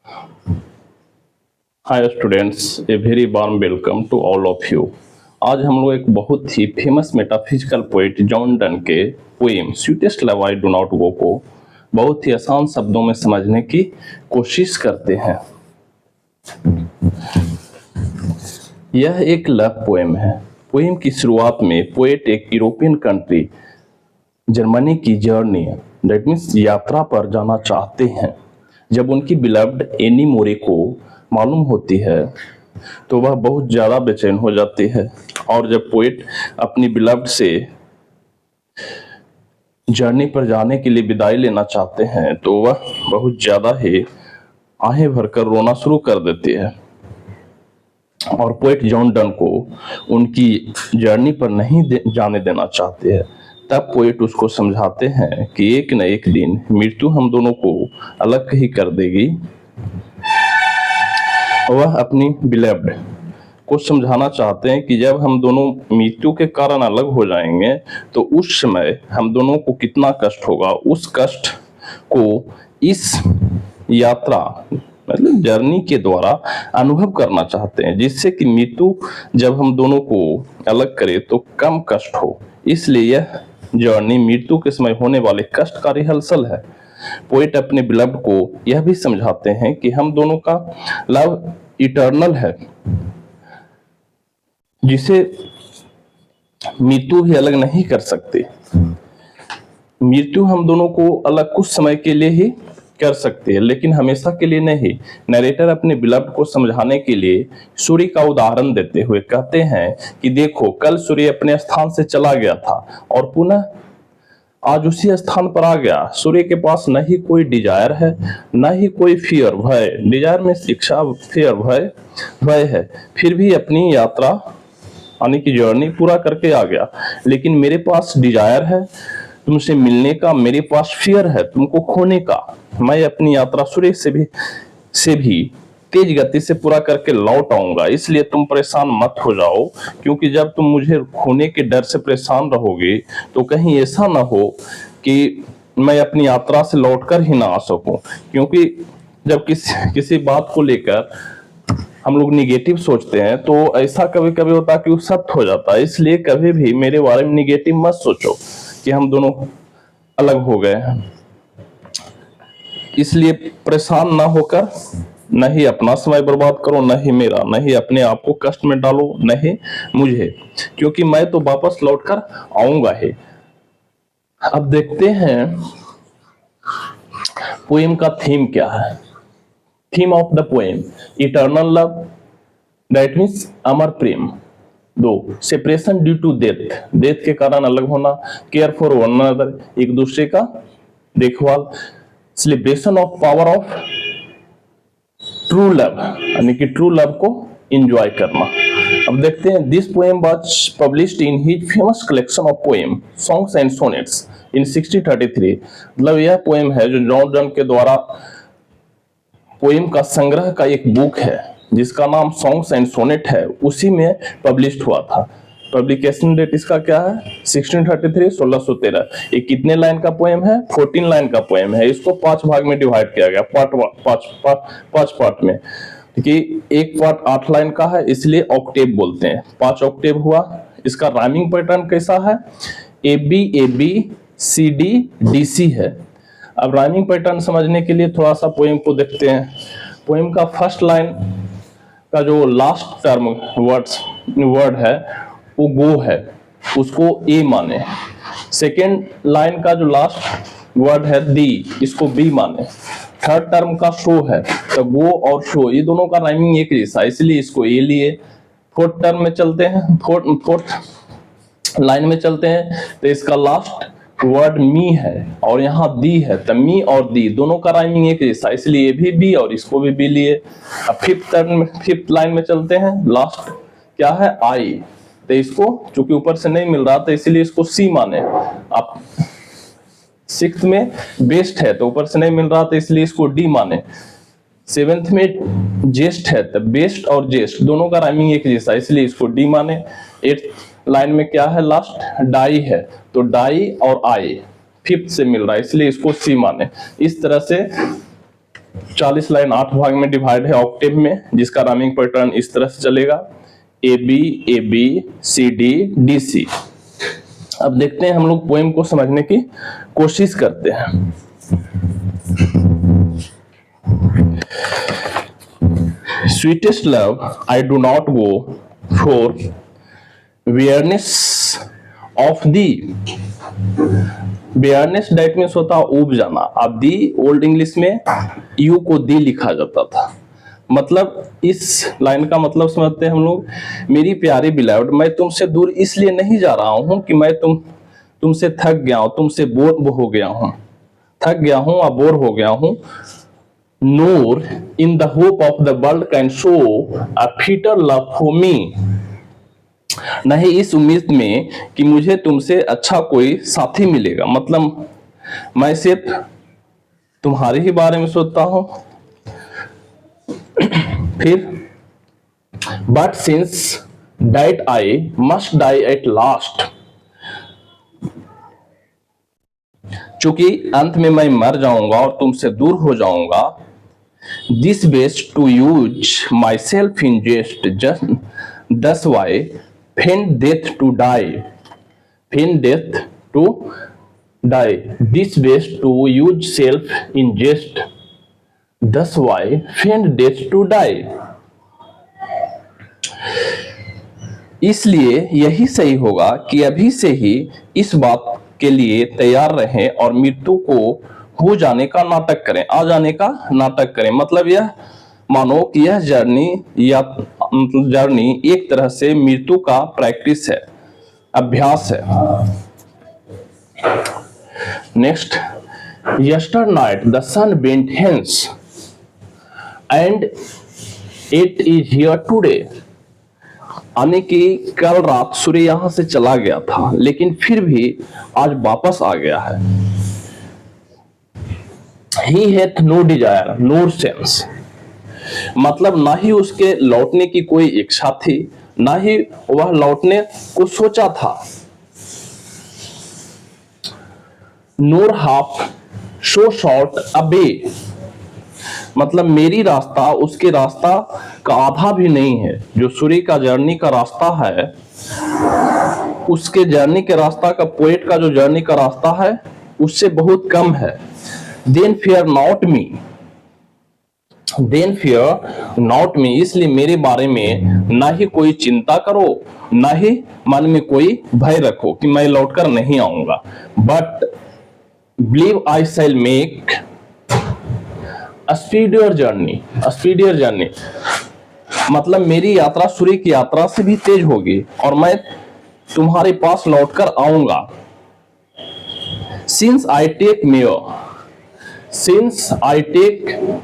Hi students, a very warm welcome to all of you. आज हम लोग एक बहुत ही famous metaphysical poet John Donne के poem sweetest love I do not go को बहुत ही आसान शब्दों में समझने की कोशिश करते हैं। यह एक लव पोएम है। पोएम की शुरुआत में पोएट एक यूरोपियन कंट्री जर्मनी की जर्नी दैट मीन्स यात्रा पर जाना चाहते हैं। जब उनकी बिलव्ड एनी मोरे को मालूम होती है तो वह बहुत ज़्यादा बेचैन हो जाती है, और जब पोएट अपनी बिलव्ड से जर्नी पर जाने के लिए विदाई लेना चाहते हैं तो वह बहुत ज़्यादा ही आहें भरकर रोना शुरू कर देती है। और पोएट जॉन डन को उनकी जर्नी पर नहीं जाने देना चाहते हैं। तब पोएट उसको समझाते हैं कि एक न एक दिन मृत्यु हम दोनों को अलग ही कर देगी। वह अपनी बिलव्ड को समझाना चाहते हैं कि जब हम दोनों मृत्यु के कारण अलग हो जाएंगे तो उस समय हम दोनों को कितना कष्ट होगा। उस कष्ट को इस यात्रा मतलब जर्नी के द्वारा अनुभव करना चाहते हैं, जिससे कि मृत्यु जब हम दोनों को अलग करे तो कम कष्ट हो। इसलिए यह जर्नी मृत्यु के समय होने वाले कष्ट का रिहर्सल है। पोएट अपने बिलव्ड को यह भी समझाते हैं कि हम दोनों का लव इटर्नल है, जिसे मृत्यु भी अलग नहीं कर सकती। मृत्यु हम दोनों को अलग कुछ समय के लिए ही कर सकती है, लेकिन हमेशा के लिए नहीं। नरेटर अपने बिलव्ड को समझाने के लिए सूर्य का उदाहरण देते हुए कहते हैं कि देखो, कल सूर्य अपने स्थान से चला गया था और पुनः आज उसी स्थान पर आ गया। सूर्य के पास न ही कोई डिजायर है, न ही कोई फियर भय। डिजायर में शिक्षा, फियर भय है। फिर भी अपनी यात्रा यानी कि जर्नी पूरा करके आ गया। लेकिन मेरे पास डिजायर है तुमसे मिलने का, मेरे पास फियर है तुमको खोने का। मैं अपनी यात्रा सूर्य से भी तेज गति से पूरा करके लौट आऊंगा। इसलिए तुम परेशान मत हो जाओ, क्योंकि जब तुम मुझे खोने के डर से परेशान रहोगे तो कहीं ऐसा ना हो कि मैं अपनी यात्रा से लौटकर ही ना आ सकूं। क्योंकि जब किसी बात को लेकर हम लोग निगेटिव सोचते हैं तो ऐसा कभी कभी होता है कि वो सत्य हो जाता है। इसलिए कभी भी मेरे बारे में निगेटिव मत सोचो कि हम दोनों अलग हो गए हैं। इसलिए परेशान ना होकर न ही अपना समय बर्बाद करो, न ही मेरा, न ही अपने आप को कष्ट में डालो, न ही मुझे, क्योंकि मैं तो वापस लौटकर आऊंगा ही। अब देखते हैं पोएम का थीम क्या है। Theme of the poem eternal love that means अमर प्रेम। 2 separation due to death, death के कारण अलग होना। केयर फॉर वन अनदर, एक दूसरे का देखभाल। Celebration of power of true love, यानी कि ट्रू लव को एंजॉय करना। अब देखते हैं this poem was published in his famous collection of poem songs and sonnets in 1633। मतलब यह पोएम है जो जॉन डन के द्वारा पोएम का संग्रह का एक बुक है जिसका नाम सॉन्ग्स एंड सोनेट है, उसी में पब्लिश हुआ था। पब्लिकेशन डेट इसका क्या है? 1633, 1613। ये कितने लाइन का पोएम है? 14 लाइन का पोएम है। इसको 5 भाग में डिवाइड किया गया, पांच पार्ट में। कि एक पार्ट 8 लाइन का है, इसलिए ऑक्टेव बोलते हैं। 5 ऑक्टेव हुआ। इसका राइमिंग पैटर्न कैसा है? AB CD DC है। अब राइमिंग पैटर्न समझने के लिए थोड़ा सा पोएम को देखते हैं। पोएम का फर्स्ट लाइन का जो लास्ट टर्म वर्ड है वो गो है, उसको ए माने। सेकेंड लाइन का जो लास्ट वर्ड है दी, इसको बी माने। थर्ड टर्म का शो है, तो गो और शो ये दोनों का राइमिंग एक जैसा, इसलिए इसको ए लिए। फोर्थ टर्म में चलते हैं, फोर्थ लाइन में चलते हैं, तो इसका लास्ट वर्ड मी है और यहाँ दी है, तो मी और दी दोनों का राइमिंग एक जैसा, इसलिए ये भी बी और इसको भी बी लिए। अब फिफ्थ लाइन में चलते हैं, लास्ट क्या है? आई, तो इसको चूंकि ऊपर से नहीं मिल रहा था इसलिए इसको सी माने। अब सिक्स्थ में बेस्ट है तो ऊपर से नहीं मिल रहा था इसलिए इसको डी माने। सेवेंथ में जेस्ट है तो बेस्ट और जेस्ट दोनों का राइमिंग एक जैसा, इसलिए इसको डी माने। एट्थ लाइन में क्या है? लास्ट डाई है, तो डाई और आई फिफ्थ से मिल रहा है इसलिए इसको सी माने। इस तरह से 40 लाइन 8 भाग में डिवाइड है ऑक्टेव में, जिसका राइमिंग पैटर्न इस तरह से चलेगा A B C D D C. अब देखते हैं, हम लोग पोएम को समझने की कोशिश करते हैं। Sweetest love I do not go for weariness of thee. Weariness that means होता है उब जाना। अब दी ओल्ड इंग्लिश में यू को दी लिखा जाता था। मतलब इस लाइन का मतलब समझते हैं हम लोग, मेरी प्यारी बिलावड, मैं तुमसे दूर इसलिए नहीं जा रहा हूं कि मैं तुमसे थक गया हूं, तुमसे बोर हो गया हूं, थक गया हूं और बोर हो गया हूं। Nor in the hope of the world can show a fitter love for me. नहीं इस उम्मीद में कि मुझे तुमसे अच्छा कोई साथी मिलेगा। मतलब मैं सिर्फ तुम्हारे ही बारे में सोचता हूं। फिर but since that I must die at last, चूंकि अंत में मैं मर जाऊंगा और तुमसे दूर हो जाऊंगा। This best to use myself in jest just thus why fain death to die, fain death to die. This best to use self in jest thus why fain death to die. इसलिए यही सही होगा कि अभी से ही इस बात के लिए तैयार रहें और मृत्यु को हो जाने का नाटक करें, आ जाने का नाटक करें। मतलब यह मानो कि यह जर्नी एक तरह से मृत्यु का प्रैक्टिस है, अभ्यास है। Next, yesternight the sun went hence and it is here today. आने की कल रात सूर्य यहां से चला गया था, लेकिन फिर भी आज वापस आ गया है। He hath no desire nor sense, मतलब ना ही उसके लौटने की कोई इच्छा थी, ना ही वह लौटने को सोचा था। Nor half so short a way, मतलब मेरी रास्ता उसके रास्ता का आधा भी नहीं है। जो सूर्य का जर्नी का रास्ता है, उसके जर्नी के रास्ता का, पोएट का जो जर्नी का रास्ता है, उससे बहुत कम है। Then fear not me, then fear not me, इसलिए मेरे बारे में ना ही कोई चिंता करो, ना ही मन में कोई भय रखो कि मैं लौटकर नहीं आऊंगा। But believe I shall make a speedier journey, a speedier journey, मतलब मेरी यात्रा सूर्य की यात्रा से भी तेज होगी और मैं तुम्हारे पास लौटकर आऊंगा। Since I take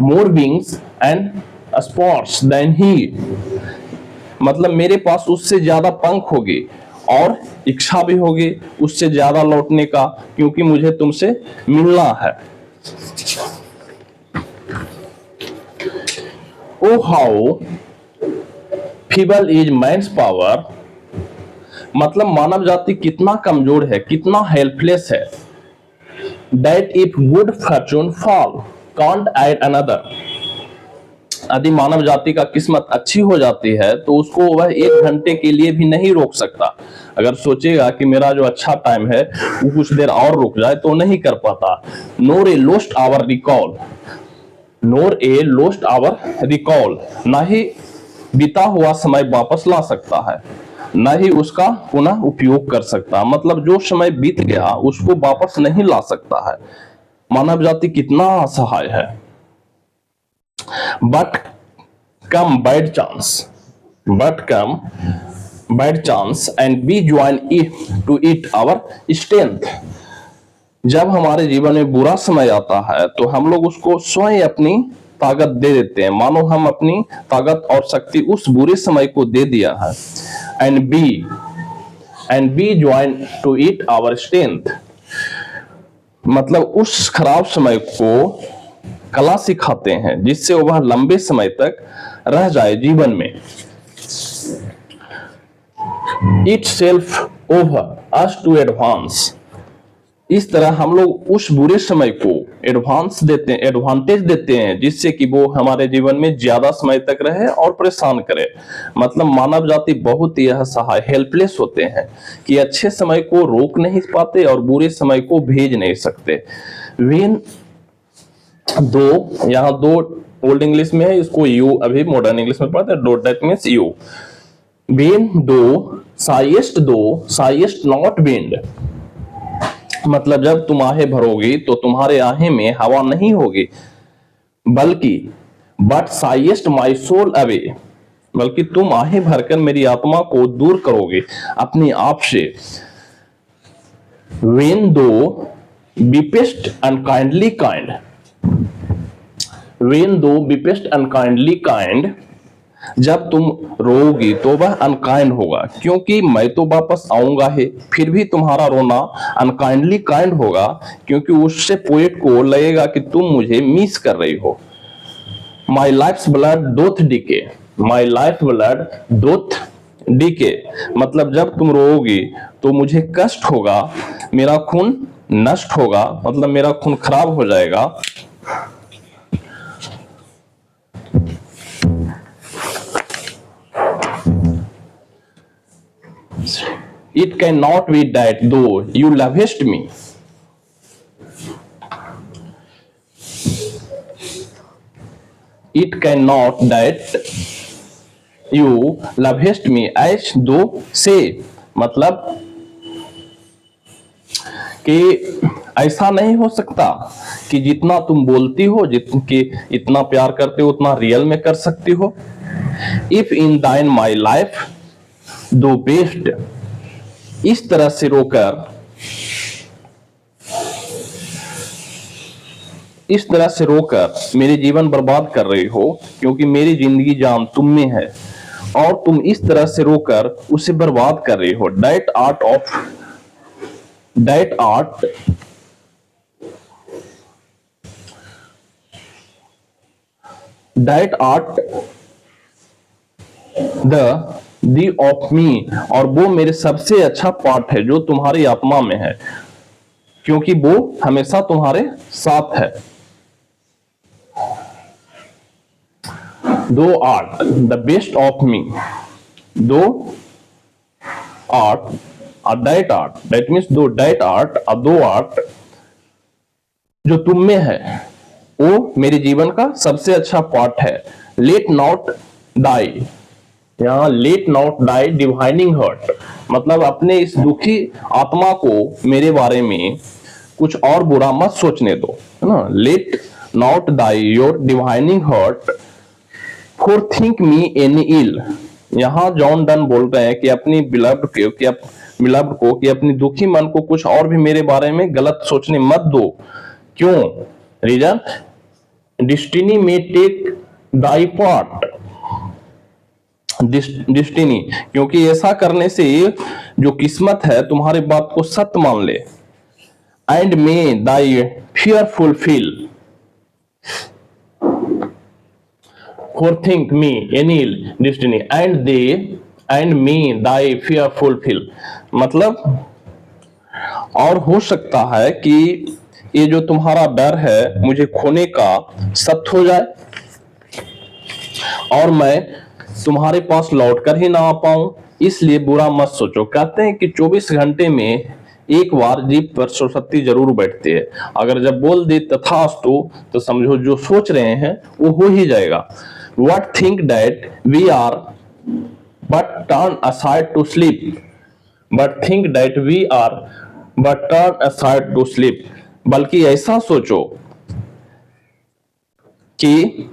more wings and spots than he, मतलब मेरे पास उससे ज्यादा पंख होगी और इच्छा भी होगी उससे ज्यादा लौटने का, क्योंकि मुझे तुमसे मिलना है। Oh how feeble is man's power, मतलब मानव जाति कितना कमजोर है, कितना हेल्पलेस है। That if good fortune fall can't add another, यदि मानव जाति का किस्मत अच्छी हो जाती है तो उसको वह 1 घंटे के लिए भी नहीं रोक सकता। अगर सोचेगा कि मेरा जो अच्छा टाइम है वो कुछ देर और रुक जाए तो नहीं कर पाता। Nor a lost hour recall, nor a lost hour recall, ना ही बीता हुआ समय वापस ला सकता है, ना ही उसका पुनः उपयोग कर सकता। मतलब जो समय बीत गया उसको वापस नहीं ला सकता है। मानव जाति कितना असहाय है। But come bad chance and we join to it our strength, जब हमारे जीवन में बुरा समय आता है तो हम लोग उसको स्वयं अपनी ताकत दे देते हैं, मानो हम अपनी ताकत और शक्ति उस बुरे समय को दे दिया है। and we join to it our strength, मतलब उस खराब समय को कला सिखाते हैं जिससे वह लंबे समय तक रह जाए जीवन में। Itself over us to advance, इस तरह हम लोग उस बुरे समय को एडवांटेज देते हैं जिससे कि वो हमारे जीवन में ज्यादा समय तक रहे और परेशान करे। मतलब मानव जाति बहुत ही असहाय हेल्पलेस होते हैं कि अच्छे समय को रोक नहीं पाते और बुरे समय को भेज नहीं सकते। वेन दो, यहाँ दो ओल्ड इंग्लिश में है, इसको यू अभी मॉडर्न इंग्लिश में पढ़ते हैं, dot that means you. When दो साइएस्ट नॉट विंड, मतलब जब तुम आहें भरोगी तो तुम्हारे आहें में हवा नहीं होगी, बल्कि बट साइएस्ट माई सोल अवे, बल्कि तुम आहें भरकर मेरी आत्मा को दूर करोगे अपने आप से। वेन दो बीपेस्ट अनकाइंडली काइंड, वेन दो बीपेस्ट अनकाइंडली काइंड, जब तुम रोओगी तो वह अनकाइंड होगा, क्योंकि मैं तो वापस आऊंगा ही, फिर भी तुम्हारा रोना अनकाइंडली काइंड होगा, क्योंकि उससे पोएट को लगेगा कि तुम मुझे मिस कर रही हो। My life's blood doth decay, my life blood doth decay, मतलब जब तुम रोओगी तो मुझे कष्ट होगा, मेरा खून नष्ट होगा, मतलब मेरा खून खराब हो जाएगा। It cannot be that though you lovest me, it cannot that you lovest me as though say, मतलब कि ऐसा नहीं हो सकता कि जितना तुम बोलती हो, कि इतना प्यार करते हो उतना रियल में कर सकती हो। If in thine my life दो बेस्ट, इस तरह से रोकर, इस तरह से रोकर मेरे जीवन बर्बाद कर रही हो, क्योंकि मेरी जिंदगी जान तुम में है और तुम इस तरह से रोकर उसे बर्बाद कर रही हो। That art the of me, और वो मेरे सबसे अच्छा पार्ट है जो तुम्हारी आत्मा में है, क्योंकि वो हमेशा तुम्हारे साथ है। Thou art the best of me, thou art that art, that means thou that art, thou art जो तुम में है वो मेरे जीवन का सबसे अच्छा पार्ट है। लेट नॉट डाई, यहाँ let not die divining hurt, मतलब अपने इस दुखी आत्मा को मेरे बारे में कुछ और बुरा मत सोचने दो, है ना। Let not thy your divining heart forethink me any ill, यहाँ जॉन डन बोल रहे हैं कि अपनी बिलव्ड को कि अपनी दुखी मन को कुछ और भी मेरे बारे में गलत सोचने मत दो। क्यों? रीजन डिस्टिनी में टेक दाई पार्ट, डिस्टिनी, क्योंकि ऐसा करने से जो किस्मत है तुम्हारी बात को सत्य मान ले। And may Dai fear fulfil for think me anneal destiny and may Dai fear fulfil, मतलब और हो सकता है कि ये जो तुम्हारा डर है मुझे खोने का सत्य हो जाए और मैं तुम्हारे पास लौटकर ही ना आ पाऊं, इसलिए बुरा मत सोचो। कहते हैं कि 24 घंटे में एक बार जीभ पर सरस्वती जरूर बैठती है, अगर जब बोल दे तथास्तु तो समझो जो सोच रहे हैं वो हो ही जाएगा। What think that we are but turn aside to sleep, but think that we are but turn aside to sleep, बल्कि ऐसा सोचो कि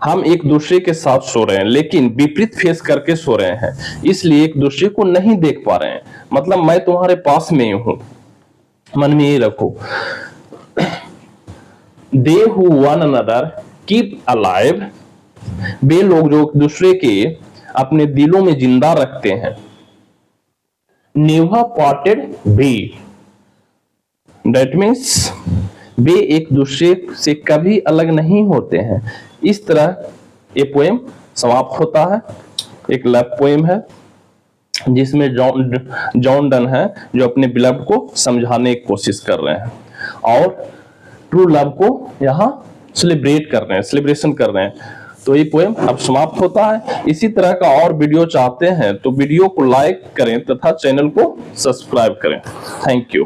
हम एक दूसरे के साथ सो रहे हैं लेकिन विपरीत फेस करके सो रहे हैं, इसलिए एक दूसरे को नहीं देख पा रहे हैं, मतलब मैं तुम्हारे पास में ही हूं, मन में ये रखो। They who one another keep alive, वे लोग जो दूसरे के अपने दिलों में जिंदा रखते हैं। नेवर पार्टेड भी, दैट मीन्स वे एक दूसरे से कभी अलग नहीं होते हैं। इस तरह ये पोएम समाप्त होता है, एक लव पोएम है। जिसमें जॉन डन है जो अपने बिलव्ड को समझाने की कोशिश कर रहे हैं और ट्रू लव को यहाँ सेलिब्रेशन कर रहे हैं। तो ये पोएम अब समाप्त होता है। इसी तरह का और वीडियो चाहते हैं तो वीडियो को लाइक करें तथा चैनल को सब्सक्राइब करें। Thank you.